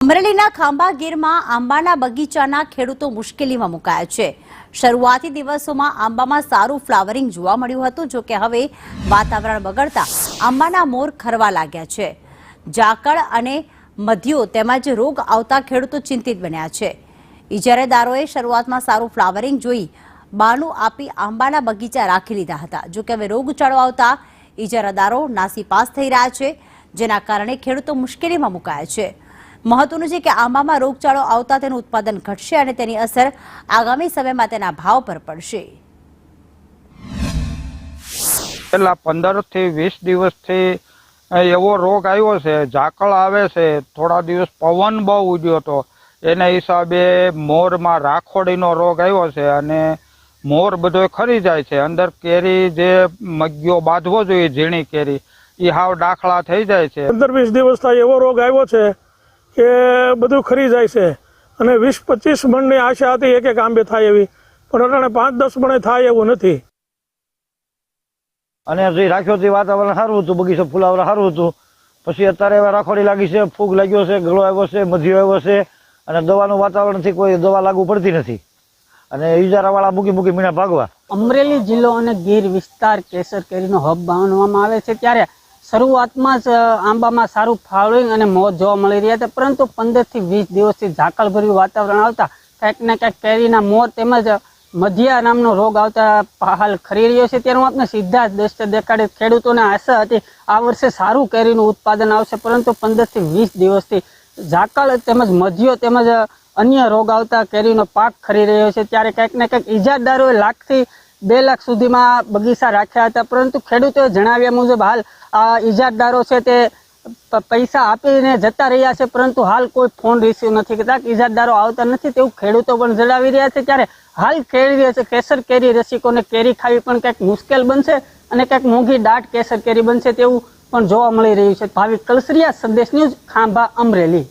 અમરેલીના ખાંભા ગીરમાં આંબાના બગીચાના ખેડૂતો મુશ્કેલીમાં મુકાયા છે। શરૂઆતી દિવસોમાં આંબામાં સારું ફ્લાવરિંગ જોવા મળ્યું હતું, જો કે હવે વાતાવરણ બગડતા આંબાના મોર ખરવા લાગ્યા છે। ઝાકળ અને મધ્યો તેમજ રોગ આવતા ખેડૂતો ચિંતિત બન્યા છે। ઇજારેદારોએ શરૂઆતમાં સારું ફ્લાવરિંગ જોઈ બાનું આપી આંબાના બગીચા રાખી લીધા હતા, જો કે હવે રોગચાળો આવતા ઇજારાદારો નાસીપાસ થઈ રહ્યા છે, જેના કારણે ખેડૂતો મુશ્કેલીમાં મુકાયા છે। મહત્વનું છે કે આંબામાં રોગચાળો આવતા તેનું ઉત્પાદન ઘટશે અને તેની અસર આગામી સમયમાં તેના ભાવ પર પડશે। છેલ્લા 15 થી 20 દિવસથી એવો રોગ આવ્યો છે, ઝાકળ આવે છે, થોડા દિવસ પવન બહુ ઉડ્યો હતો, એના હિસાબે મોરમાં રાખોડીનો રોગ આવ્યો છે અને મોર બધો ખરી જાય છે। અંદર કેરી જે મગ્યો બાંધવો જોઈએ ઝીણી કેરી એ હાવ ડાખલા થઈ જાય છે। 15-20 દિવસ થાય એવો રોગ આવ્યો છે કે બધું ખરી જાય છે અને 20-25 મણની આશા હતી એક આંબે થાય એવી, પણ અટાણે 5-10 મણે થાય એવું નથી। અને જે રાખ્યો તે વાતાવરણ સારું હતું, બગીચો ફૂલાવરા સારું હતું, પછી અત્યારે હવે રાખોડી લાગી છે, ફૂગ લાગ્યો છે, ગળો આવ્યો છે, મધ્યો આવ્યો છે અને દવાનું વાતાવરણથી કોઈ દવા લાગુ પડતી નથી અને ઇજારાવાળા મૂકી મીણા ભાગવા। અમરેલી જિલ્લો અને ગીર વિસ્તાર કેસર કેરીનો હબ માનવામાં આવે છે, ત્યારે શરૂઆતમાં જ આંબામાં સારું ફ્લાવરિંગ અને મોર જોવા મળી રહ્યા હતા, પરંતુ 15 થી 20 દિવસથી ઝાકળભર્યું વાતાવરણ આવતા ક્યાંક ને ક્યાંક કેરીના મોર તેમજ મધ્યા નામનો રોગ આવતા હાલ ખરી રહ્યો છે। ત્યારે હું આપણે સીધા જ દ્રશ્ય દેખાડી ખેડૂતોને આશા હતી આ વર્ષે સારું કેરીનું ઉત્પાદન આવશે, પરંતુ 15 થી 20 દિવસથી ઝાકળ તેમજ મધ્યો તેમજ અન્ય રોગ આવતા કેરીનો પાક ખરી રહ્યો છે। ત્યારે ક્યાંક ને ક્યાંક ઇજારદારોએ 1 લાખ થી 2 લાખ સુધીમાં બગીચા રાખ્યા હતા, પરંતુ ખેડૂતોએ જણાવ્યા મુજબ હાલ આ ઇજારદારો છે તે પૈસા આપીને જતા રહ્યા છે, પરંતુ હાલ કોઈ ફોન રિસીવ નથી કરતા, ઇજારદારો આવતા નથી તેવું ખેડૂતો પણ જણાવી રહ્યા છે। ત્યારે હાલ કેસર કેરી રસિકોને કેરી ખાવી પણ ક્યાંક મુશ્કેલ બનશે અને ક્યાંક મોંઘી દાટ કેસર કેરી બનશે તેવું પણ જોવા મળી રહ્યું છે। ભાવિક કલસરિયા, સંદેશ ન્યૂઝ, ખાંભા, અમરેલી।